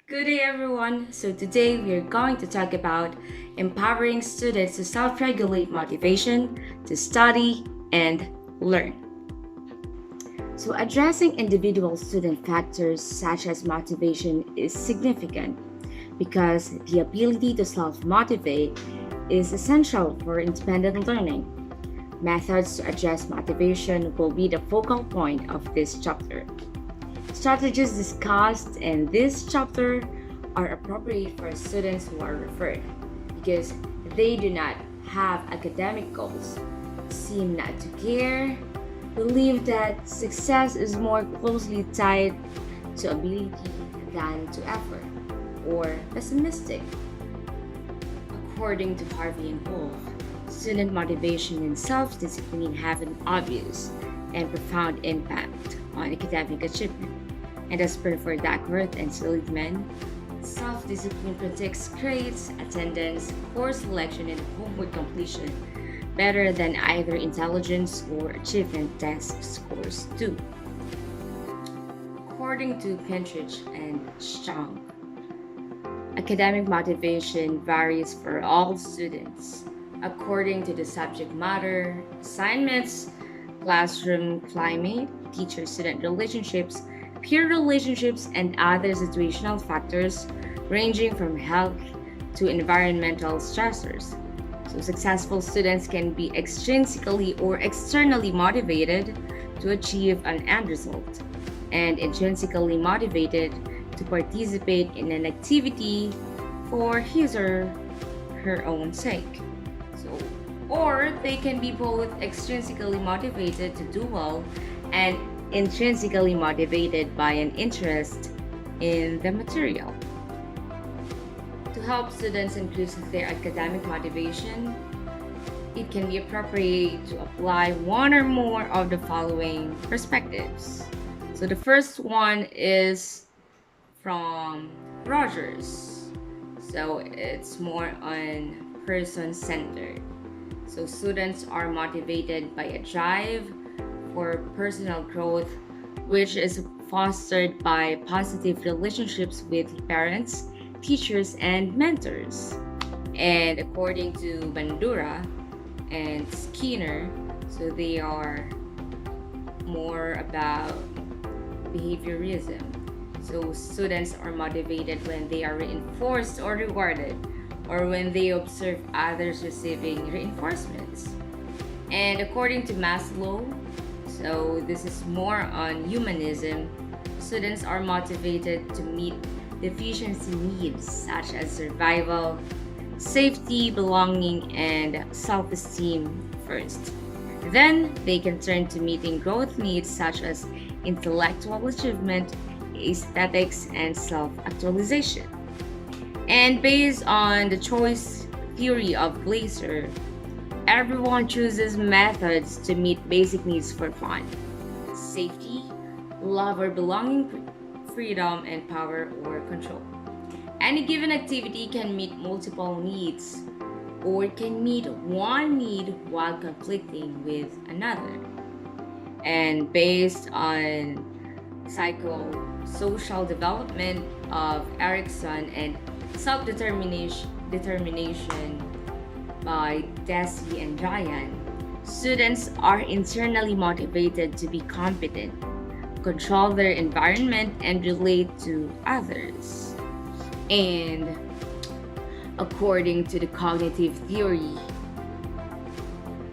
Good day, everyone. So, today we are going to talk about empowering students to self regulate motivation, to study, and learn. So, addressing individual student factors such as motivation is significant because the ability to self motivate is essential for independent learning. Methods to address motivation will be the focal point of this chapter. Strategies discussed in this chapter are appropriate for students who are referred because they do not have academic goals, seem not to care, believe that success is more closely tied to ability than to effort, or pessimistic. According to Harvey and Wolf, student motivation and self discipline have an obvious and profound impact on academic achievement. And as per for Duckworth and Seligman, self discipline predicts grades, attendance, course selection, and homework completion better than either intelligence or achievement test scores do. According to Pentridge and Strong, academic motivation varies for all students according to the subject matter, assignments, classroom climate, teacher student relationships, peer relationships, and other situational factors ranging from health to environmental stressors. So, successful students can be extrinsically or externally motivated to achieve an end result, and intrinsically motivated to participate in an activity for his or her own sake. So, or they can be both extrinsically motivated to do well and intrinsically motivated by an interest in the material. To help students increase their academic motivation, it can be appropriate to apply one or more of the following perspectives. So the first one is from Rogers. So it's more on person centered. So students are motivated by a drive for personal growth, which is fostered by positive relationships with parents, teachers, and mentors. And according to Bandura and Skinner, so they are more about behaviorism. So students are motivated when they are reinforced or rewarded, or when they observe others receiving reinforcements. And according to Maslow, so this is more on humanism, students are motivated to meet deficiency needs such as survival, safety, belonging, and self esteem first. Then they can turn to meeting growth needs such as intellectual achievement, aesthetics, and self actualization. And based on the choice theory of Glaser, everyone chooses methods to meet basic needs for fun, safety, love or belonging, freedom, and power or control. Any given activity can meet multiple needs or can meet one need while conflicting with another. And based on psychosocial development of Erikson and self-determination by Desi and Ryan, students are internally motivated to be competent, control their environment, and relate to others. And according to the cognitive theory,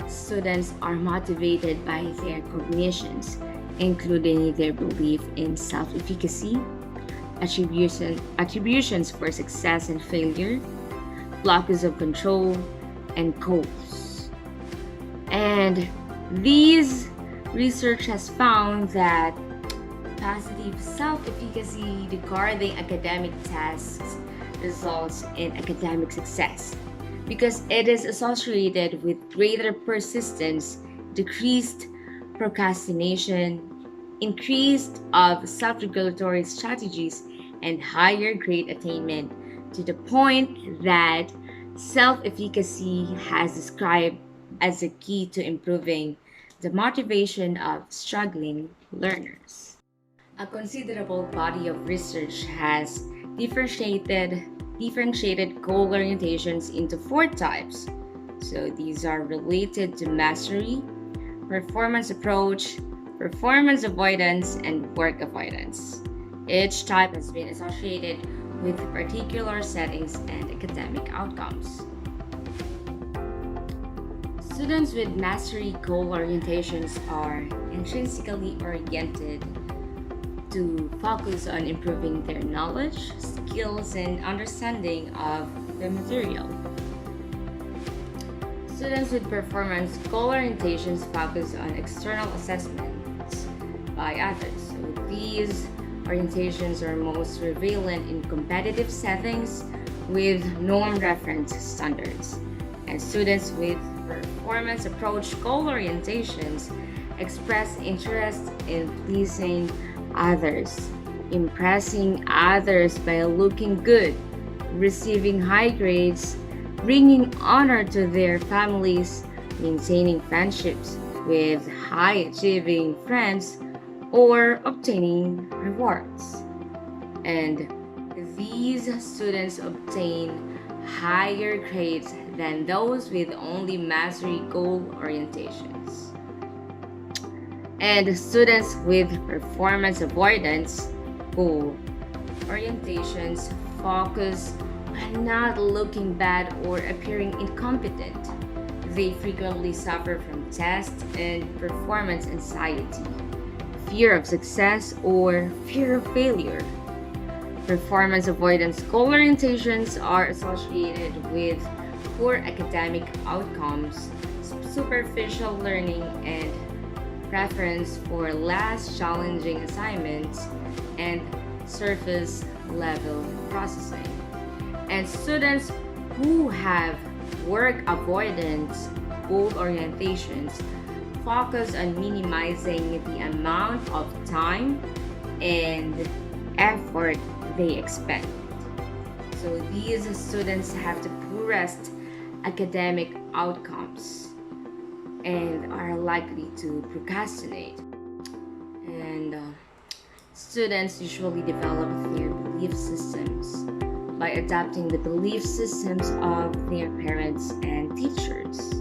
students are motivated by their cognitions, including their belief in self efficacy, attributions for success and failure, locus of control, and goals. And these research has found that positive self-efficacy regarding academic tasks results in academic success because it is associated with greater persistence, decreased procrastination, increased of self-regulatory strategies, and higher grade attainment to the point that self-efficacy has described as a key to improving the motivation of struggling learners. A considerable body of research has differentiated differentiated goal orientations into four types. So these are related to mastery, performance approach, performance avoidance, and work avoidance. Each type has been associated with particular settings and academic outcomes. Students with mastery goal orientations are intrinsically oriented to focus on improving their knowledge, skills, and understanding of the material. Students with performance goal orientations focus on external assessments by others. So these orientations are most prevalent in competitive settings with norm reference standards. And students with performance approach goal orientations express interest in pleasing others, impressing others by looking good, receiving high grades, bringing honor to their families, maintaining friendships with high achieving friends, or obtaining rewards. And these students obtain higher grades than those with only mastery goal orientations. And students with performance avoidance goal orientations focus on not looking bad or appearing incompetent. They frequently suffer from test and performance anxiety, fear of success, or fear of failure. Performance avoidance goal orientations are associated with poor academic outcomes, superficial learning, and preference for less challenging assignments and surface level processing. And students who have work avoidance goal orientations focus on minimizing the amount of time and effort they expend. So these students have the poorest academic outcomes and are likely to procrastinate. And students usually develop their belief systems by adapting the belief systems of their parents and teachers.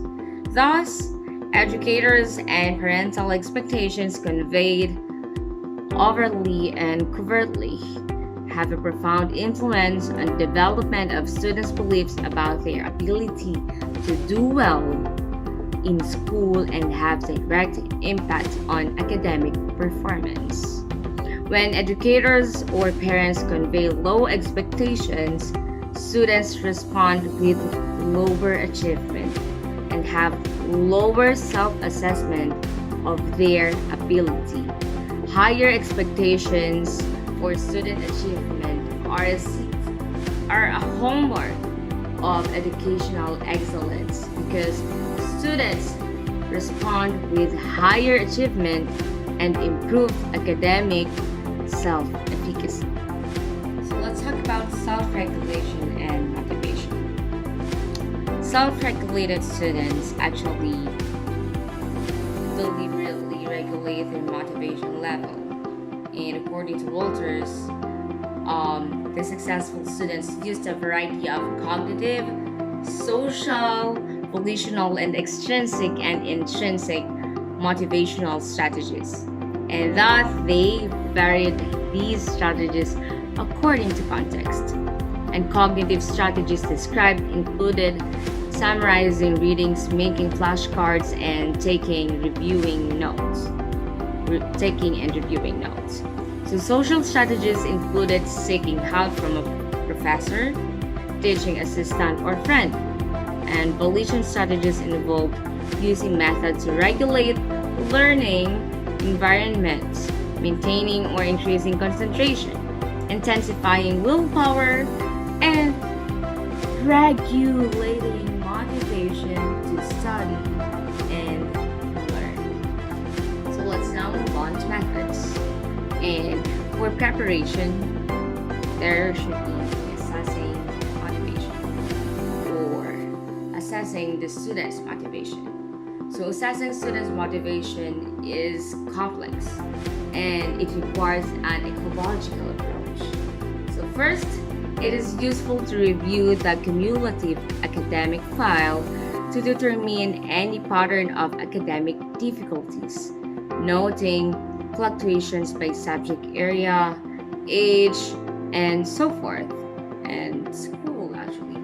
Thus, educators and parental expectations conveyed overtly and covertly have a profound influence on development of students' beliefs about their ability to do well in school and have direct impact on academic performance. When educators or parents convey low expectations, students respond with lower achievement and have lower self-assessment of their ability. Higher expectations for student achievement are a hallmark of educational excellence because students respond with higher achievement and improved academic self-efficacy. So let's talk about self-regulation and motivation. Self-regulated students actually deliberately regulate their motivation level. And according to Walters, the successful students used a variety of cognitive, social, volitional, and extrinsic and intrinsic motivational strategies, and that they varied these strategies according to context. And cognitive strategies described included summarizing readings, making flashcards, and taking and reviewing notes. So social strategies included seeking help from a professor, teaching assistant, or friend. And volition strategies involved using methods to regulate learning environments, maintaining or increasing concentration, intensifying willpower, and regulating motivation to study and learn. So let's now move on to methods. And for preparation, there should be assessing motivation or assessing the student's motivation. So assessing students' motivation is complex and it requires an ecological approach. So first, it is useful to review the cumulative academic file to determine any pattern of academic difficulties, noting fluctuations by subject area, age, and so forth, and school actually.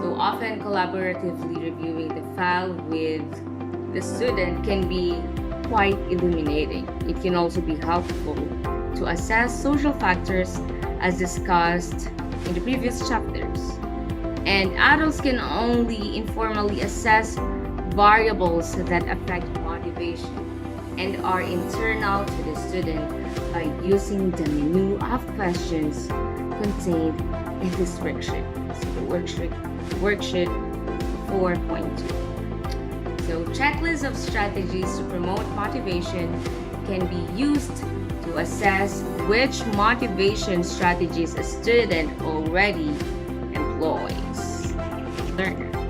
So often collaboratively reviewing the file with the student can be quite illuminating. It can also be helpful to assess social factors as discussed in the previous chapters. And adults can only informally assess variables that affect motivation and are internal to the student by using the menu of questions contained in this worksheet. So the worksheet 4.2. So checklist of strategies to promote motivation can be used to assess which motivation strategies a student already employs. Learner.